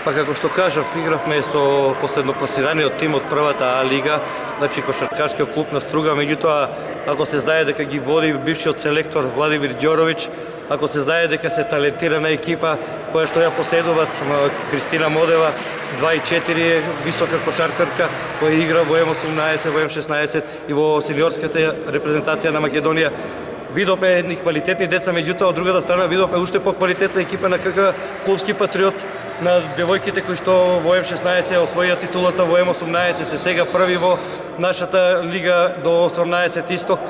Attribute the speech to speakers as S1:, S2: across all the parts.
S1: Па како што кажав, игравме со последнопласираниот тим од првата А лига, значи кошаркарскиот клуб на Струга, меѓутоа ако се знае дека ги води бившиот селектор Владимир Ѓоровиќ, ако се знае дека се талентирана екипа која што ја поседуваат Кристина Модева, 2-4 висока кошаркарка која игра во М18, во М16 и во сениорската репрезентација на Македонија. Видовме едни квалитетни деца, меѓутоа од другата страна видовме уште поквалитетна екипа на КК Клубски патриот, на девојките кои што во М16 освоија титулата, во М18 се сега први во нашата лига до 18 исток.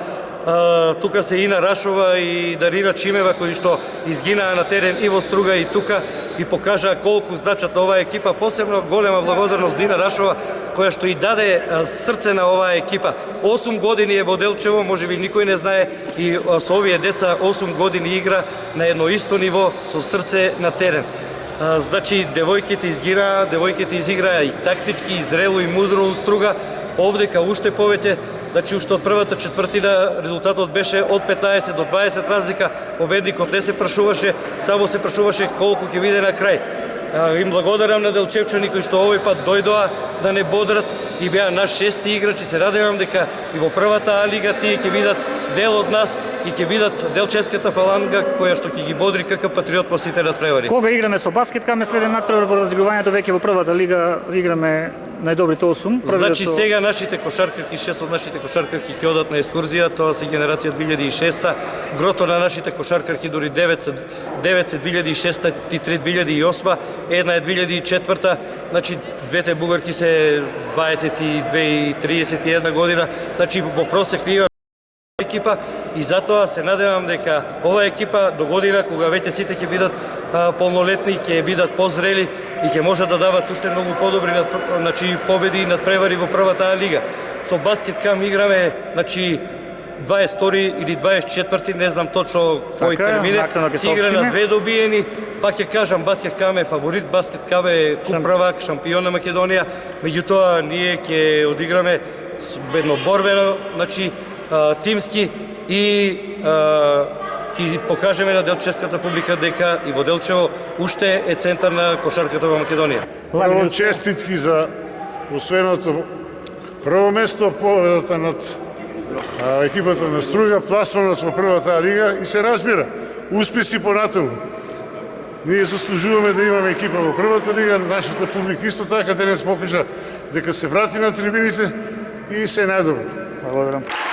S1: Тука се Ина Рашова и Дарина Чимева кои што изгинаа на терен и во Струга и тука и покажаа колку значат на оваа екипа. Посебно голема благодарност Дина Рашова која што и даде срце на оваа екипа. 8 години е во Делчево, можеби никој не знае, и со овие деца 8 години игра на едно исто ниво со срце на терен. Значи девојките изгинаа, девојките изиграа и тактички, и зрело, и мудро у Струга. Овдека уште повеќе. Значи, уште од првата четвртина резултатот беше од 15 до 20 разлика. Победникот не се прашуваше, само се прашуваше колку ќе биде на крај. Им благодарам на делчевчани кои што овој пат дојдоа да не бодрат и беа наш шести играч и се радевам дека и во првата А лига тие ќе бидат дел од нас и ќе бидат Делчевската паланга која што ќе ги бодри КК Патриот по сите надпревари.
S2: Кога играме со Баскет Каме следен надпревар во разигрувањето веќе во првата лига играме најдобрите 8.
S1: Значи сега нашите кошаркарки, 6 од нашите кошаркарки ќе одат на екскурзија, тоа се генерација 2006, грото на нашите кошаркарки дури 9 се 2006 и 3 2008, една е 2004, значи двете бугарки се 22 и 31 година, значи во просек ние екипа и затоа се надевам дека оваа екипа до година кога веќе сите ќе бидат полнолетни, ќе бидат позрели и ќе може да дават уште многу подобри значи победи и надпревари во првата А лига. Со Баскет Кам играме значи 22 или 24, не знам точно кој термин е, се игра на две добиени. Пак ќе кажам, Баскет Кам е фаворит, Баскет Кам е куп првак, шампион на Македонија, меѓутоа ние ќе одиграме едноборбено, значи тимски и ќе покажеме на делчевската публика дека и во Делчево уште е центар на кошарката во Македонија.
S3: Прво честитки за освоеното прво место, победата над екипата на Струга, пласманот во првата лига и се разбира, успеси понатаму. Ние заслужуваме да имаме екипа во првата лига, нашата публика исто така денес покажа дека се врати на трибините и се најдобро.
S2: Благодарам.